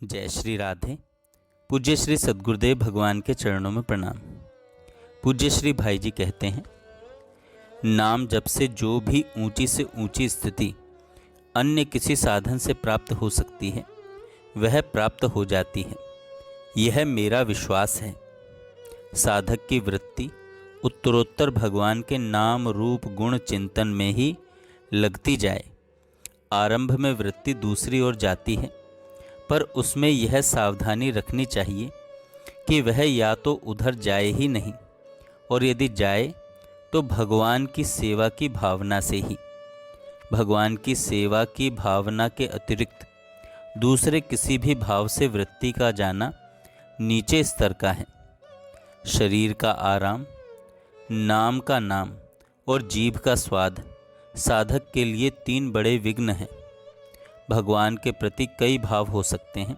जय श्री राधे। पूज्य श्री सद्गुरुदेव भगवान के चरणों में प्रणाम। पूज्य श्री भाई जी कहते हैं, नाम जप से जो भी ऊंची से ऊंची स्थिति अन्य किसी साधन से प्राप्त हो सकती है वह प्राप्त हो जाती है, यह मेरा विश्वास है। साधक की वृत्ति उत्तरोत्तर भगवान के नाम रूप गुण चिंतन में ही लगती जाए। आरंभ में वृत्ति दूसरी ओर जाती है, पर उसमें यह सावधानी रखनी चाहिए कि वह या तो उधर जाए ही नहीं, और यदि जाए तो भगवान की सेवा की भावना से ही। भगवान की सेवा की भावना के अतिरिक्त दूसरे किसी भी भाव से वृत्ति का जाना नीचे स्तर का है। शरीर का आराम, नाम का नाम और जीभ का स्वाद साधक के लिए तीन बड़े विघ्न हैं। भगवान के प्रति कई भाव हो सकते हैं।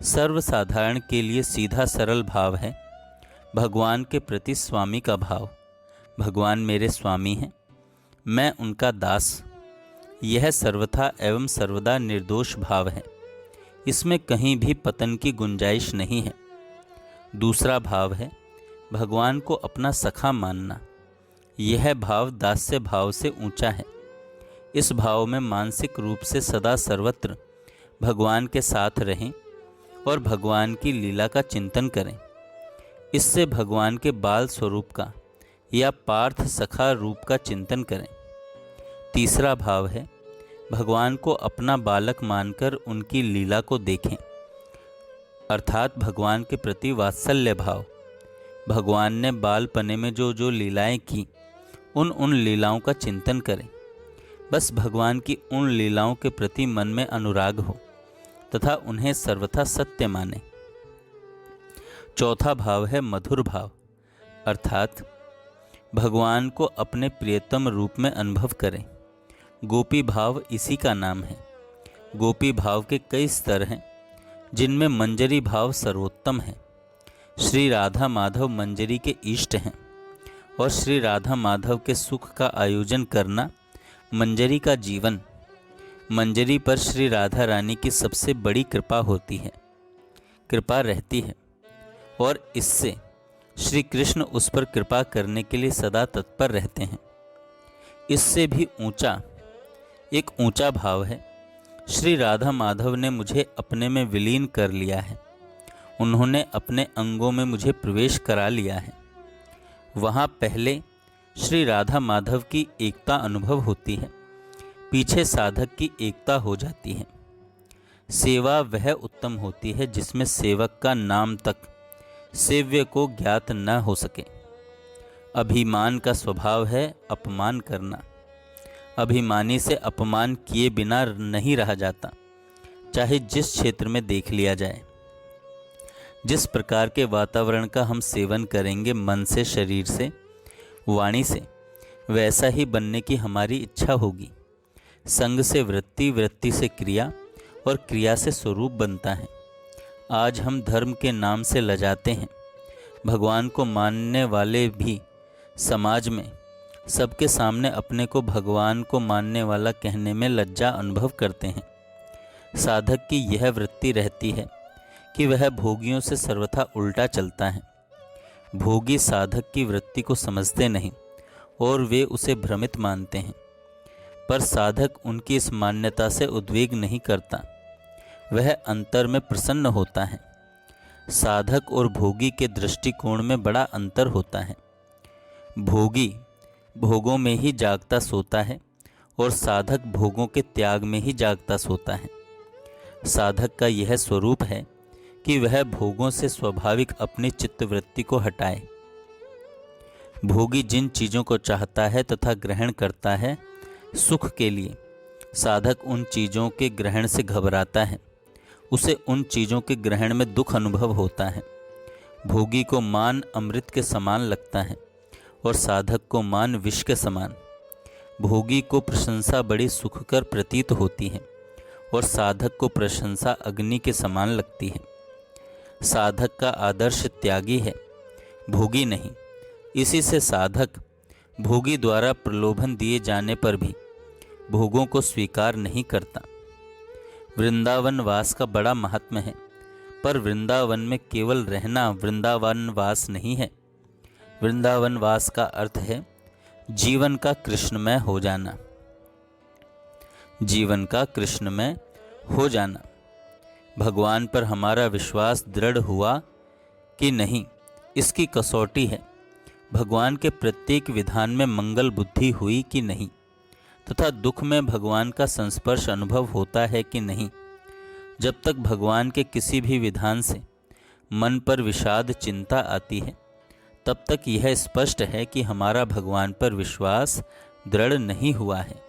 सर्वसाधारण के लिए सीधा सरल भाव है भगवान के प्रति स्वामी का भाव। भगवान मेरे स्वामी हैं, मैं उनका दास। यह सर्वथा एवं सर्वदा निर्दोष भाव है, इसमें कहीं भी पतन की गुंजाइश नहीं है। दूसरा भाव है भगवान को अपना सखा मानना। यह भाव दास्य भाव से ऊंचा है। इस भाव में मानसिक रूप से सदा सर्वत्र भगवान के साथ रहें और भगवान की लीला का चिंतन करें। इससे भगवान के बाल स्वरूप का या पार्थ सखा रूप का चिंतन करें। तीसरा भाव है भगवान को अपना बालक मानकर उनकी लीला को देखें, अर्थात भगवान के प्रति वात्सल्य भाव। भगवान ने बालपने में जो जो लीलाएं की उन लीलाओं का चिंतन करें। बस भगवान की उन लीलाओं के प्रति मन में अनुराग हो तथा उन्हें सर्वथा सत्य माने। चौथा भाव है मधुर भाव, अर्थात भगवान को अपने प्रियतम रूप में अनुभव करें। गोपी भाव इसी का नाम है। गोपी भाव के कई स्तर हैं, जिनमें मंजरी भाव सर्वोत्तम है। श्री राधा माधव मंजरी के इष्ट हैं और श्री राधा माधव के सुख का आयोजन करना मंजरी का जीवन। मंजरी पर श्री राधा रानी की सबसे बड़ी कृपा होती है, कृपा रहती है, और इससे श्री कृष्ण उस पर कृपा करने के लिए सदा तत्पर रहते हैं। इससे भी एक ऊंचा भाव है, श्री राधा माधव ने मुझे अपने में विलीन कर लिया है। उन्होंने अपने अंगों में मुझे प्रवेश करा लिया है। वहाँ पहले श्री राधा माधव की एकता अनुभव होती है, पीछे साधक की एकता हो जाती है। सेवा वह उत्तम होती है जिसमें सेवक का नाम तक सेव्य को ज्ञात न हो सके। अभिमान का स्वभाव है अपमान करना। अभिमानी से अपमान किए बिना नहीं रहा जाता, चाहे जिस क्षेत्र में देख लिया जाए। जिस प्रकार के वातावरण का हम सेवन करेंगे मन से, शरीर से, वाणी से, वैसा ही बनने की हमारी इच्छा होगी। संग से वृत्ति, वृत्ति से क्रिया और क्रिया से स्वरूप बनता है। आज हम धर्म के नाम से लजाते हैं। भगवान को मानने वाले भी समाज में सबके सामने अपने को भगवान को मानने वाला कहने में लज्जा अनुभव करते हैं। साधक की यह वृत्ति रहती है कि वह भोगियों से सर्वथा उल्टा चलता है। भोगी साधक की वृत्ति को समझते नहीं और वे उसे भ्रमित मानते हैं, पर साधक उनकी इस मान्यता से उद्वेग नहीं करता। वह अंतर में प्रसन्न होता है। साधक और भोगी के दृष्टिकोण में बड़ा अंतर होता है। भोगी भोगों में ही जागता सोता है और साधक भोगों के त्याग में ही जागता सोता है। साधक का यह स्वरूप है कि वह भोगों से स्वाभाविक अपनी चित्तवृत्ति को हटाए। भोगी जिन चीज़ों को चाहता है तथा ग्रहण करता है सुख के लिए, साधक उन चीज़ों के ग्रहण से घबराता है। उसे उन चीज़ों के ग्रहण में दुख अनुभव होता है। भोगी को मान अमृत के समान लगता है और साधक को मान विष के समान। भोगी को प्रशंसा बड़ी सुखकर प्रतीत होती है और साधक को प्रशंसा अग्नि के समान लगती है। साधक का आदर्श त्यागी है, भोगी नहीं। इसी से साधक भोगी द्वारा प्रलोभन दिए जाने पर भी भोगों को स्वीकार नहीं करता। वृंदावन वास का बड़ा महात्म्य है, पर वृंदावन में केवल रहना वृंदावन वास नहीं है। वृंदावन वास का अर्थ है जीवन का कृष्णमय हो जाना। जीवन का कृष्णमय हो जाना। भगवान पर हमारा विश्वास दृढ़ हुआ कि नहीं, इसकी कसौटी है। भगवान के प्रत्येक विधान में मंगल बुद्धि हुई कि नहीं, तथा दुख में भगवान का संस्पर्श अनुभव होता है कि नहीं। जब तक भगवान के किसी भी विधान से मन पर विषाद चिंता आती है, तब तक यह स्पष्ट है कि हमारा भगवान पर विश्वास दृढ़ नहीं हुआ है।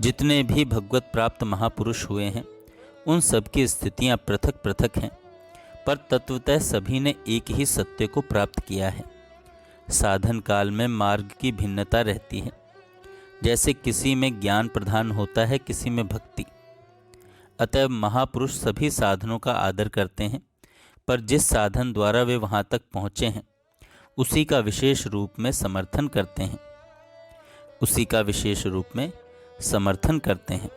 जितने भी भगवत प्राप्त महापुरुष हुए हैं, उन सब की स्थितियां पृथक पृथक हैं, पर तत्वतः सभी ने एक ही सत्य को प्राप्त किया है। साधन काल में मार्ग की भिन्नता रहती है, जैसे किसी में ज्ञान प्रधान होता है, किसी में भक्ति। अतः महापुरुष सभी साधनों का आदर करते हैं, पर जिस साधन द्वारा वे वहां तक पहुँचे हैं, उसी का विशेष रूप में समर्थन करते हैं। उसी का विशेष रूप में समर्थन करते हैं।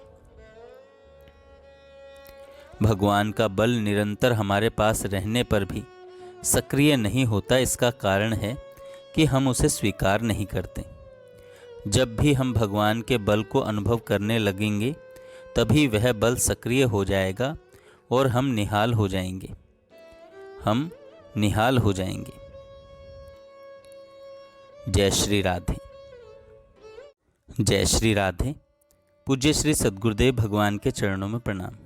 भगवान का बल निरंतर हमारे पास रहने पर भी सक्रिय नहीं होता। इसका कारण है कि हम उसे स्वीकार नहीं करते। जब भी हम भगवान के बल को अनुभव करने लगेंगे, तभी वह बल सक्रिय हो जाएगा और हम निहाल हो जाएंगे। हम निहाल हो जाएंगे। जय श्री राधे। जय श्री राधे। पूज्य श्री सद्गुरुदेव भगवान के चरणों में प्रणाम।